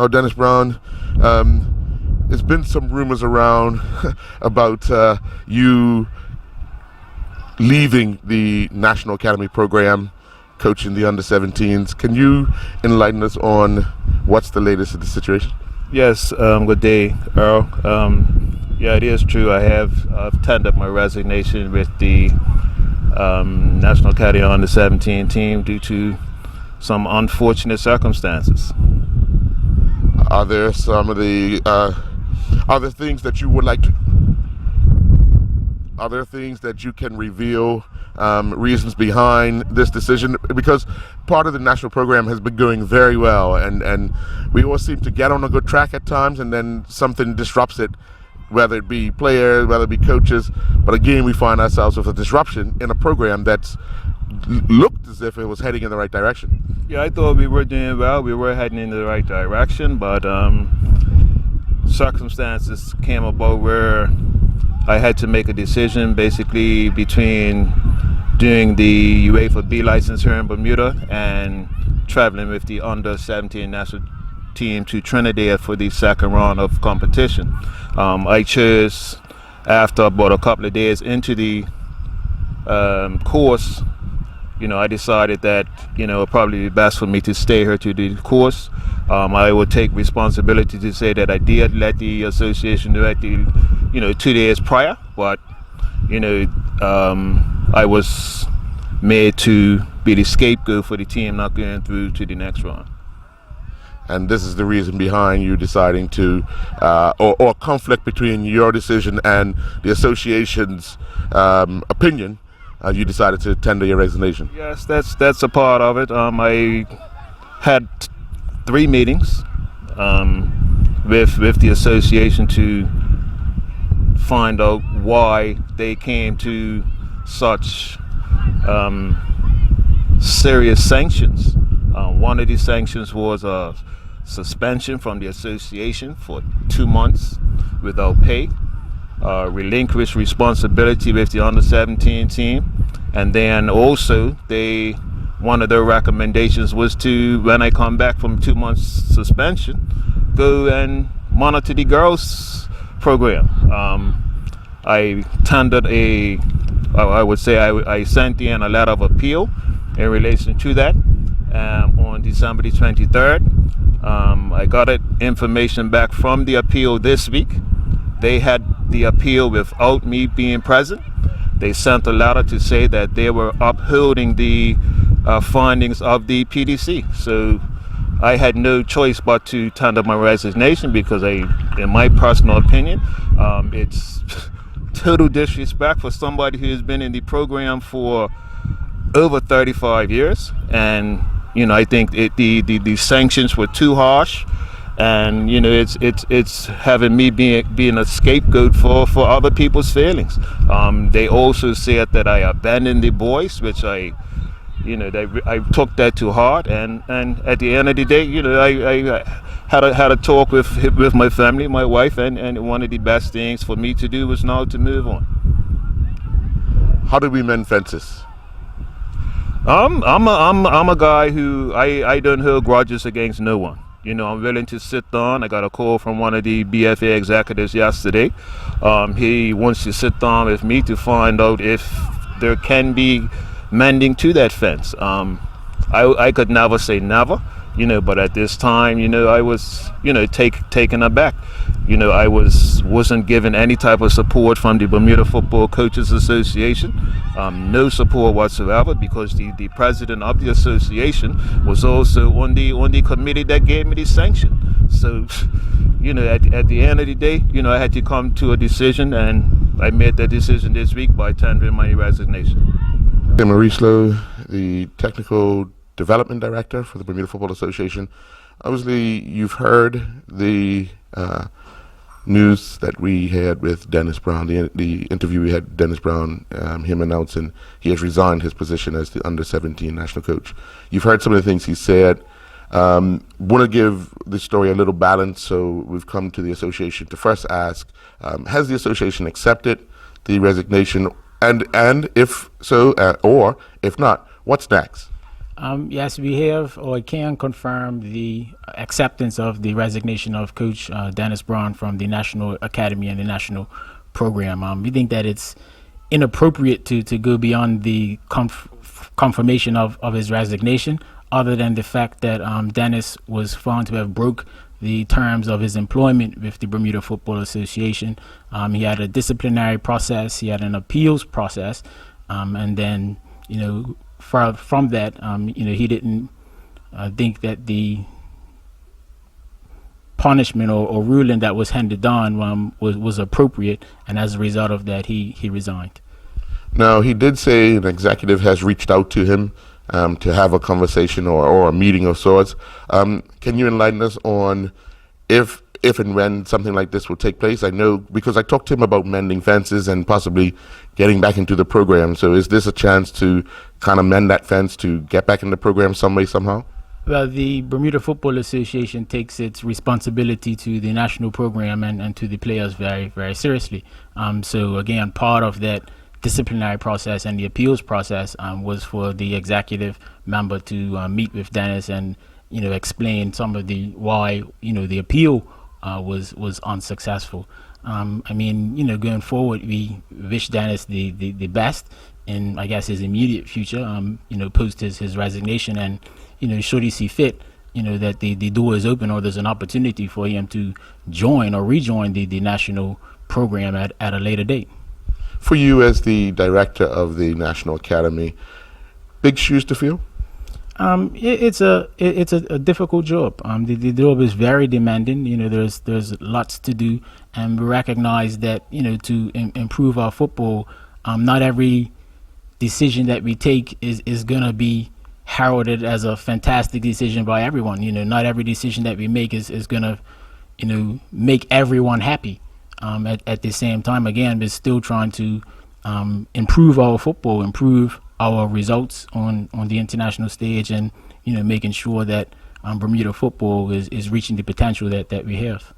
Dennis Brown, there's been some rumors around about you leaving the National Academy program, coaching the under-17s. Can you enlighten us on what's the latest in the situation? Yes, good day, Earl. Yeah, it is true. I've tendered my resignation with the National Academy under-17 team due to some unfortunate circumstances. Are there some of the other things that you would like to? Are there things that you can reveal, reasons behind this decision? Because part of the national program has been going very well, and we all seem to get on a good track at times, and then something disrupts it, whether it be players, whether it be coaches. But again, we find ourselves with a disruption in a program that's looked as if it was heading in the right direction. Yeah, I thought we were doing well. We were heading in the right direction, but circumstances came about where I had to make a decision basically between doing the UEFA B license here in Bermuda and traveling with the under-17 national team to Trinidad for the second round of competition. I chose, after about a couple of days into the course, I decided that it would probably be best for me to stay here to do the course. I would take responsibility to say that I did let the association know at the 2 days prior, but I was made to be the scapegoat for the team not going through to the next round. And this is the reason behind you deciding to, or conflict between your decision and the association's opinion. You decided to tender your resignation. Yes, that's a part of it. I had 3 meetings with the association to find out why they came to such serious sanctions. One of these sanctions was a suspension from the association for 2 months without pay, relinquish responsibility with the under-17 team, and then also one of their recommendations was to, when I come back from 2 months suspension, go and monitor the girls program. I tendered I sent in a letter of appeal in relation to that on December the 23rd. I got information back from the appeal this week. They had the appeal without me being present. They sent a letter to say that they were upholding the findings of the PDC. So I had no choice but to tender my resignation because in my personal opinion, it's total disrespect for somebody who has been in the program for over 35 years. And, I think the sanctions were too harsh. And it's having me being a scapegoat for other people's failings. They also said that I abandoned the boys, which I took that to heart. And at the end of the day, I had a talk with my family, my wife, and one of the best things for me to do was now to move on. How do we mend fences? I'm a guy who I don't hold grudges against no one. I'm willing to sit down. I got a call from one of the BFA executives yesterday. He wants to sit down with me to find out if there can be mending to that fence. I could never say never, but at this time, I was, taken aback. I wasn't given any type of support from the Bermuda Football Coaches Association. No support whatsoever, because the president of the association was also on the committee that gave me the sanction. So, at the end of the day, I had to come to a decision, and I made that decision this week by tendering my resignation. Maurice Lowe, the Technical Development Director for the Bermuda Football Association. Obviously, you've heard the news that we had with Dennis Brown, the interview we had with Dennis Brown, him announcing he has resigned his position as the under-17 national coach. You've heard some of the things he said. Want to give the story a little balance, so we've come to the association to first ask, has the association accepted the resignation, and if so, or if not, what's next? Yes, we have or can confirm the acceptance of the resignation of Coach Dennis Braun from the National Academy and the National Program. We think that it's inappropriate to go beyond the confirmation of his resignation, other than the fact that Dennis was found to have broke the terms of his employment with the Bermuda Football Association. He had a disciplinary process, he had an appeals process, and then, from that, he didn't think that the punishment or ruling that was handed down was appropriate, and as a result of that, he resigned. Now, he did say an executive has reached out to him to have a conversation or a meeting of sorts. Can you enlighten us on if and when something like this will take place? I know because I talked to him about mending fences and possibly getting back into the program. So is this a chance to kind of mend that fence to get back in the program some way, somehow? Well, the Bermuda Football Association takes its responsibility to the national program and to the players very, very seriously. So again, part of that disciplinary process and the appeals process was for the executive member to meet with Dennis and explain some of the why the appeal was unsuccessful. Going forward, we wish Dennis the best in, I guess, his immediate future. Post his resignation, and should he see fit, that the door is open or there's an opportunity for him to join or rejoin the national program at a later date. For you as the director of the National Academy, big shoes to fill? It's a difficult job. The job is very demanding. There's lots to do, and we recognize that to improve our football, not every decision that we take is gonna be heralded as a fantastic decision by everyone. Not every decision that we make is gonna make everyone happy. At the same time, again, we're still trying to improve our football, improve our results on the international stage, and making sure that Bermuda football is reaching the potential that we have.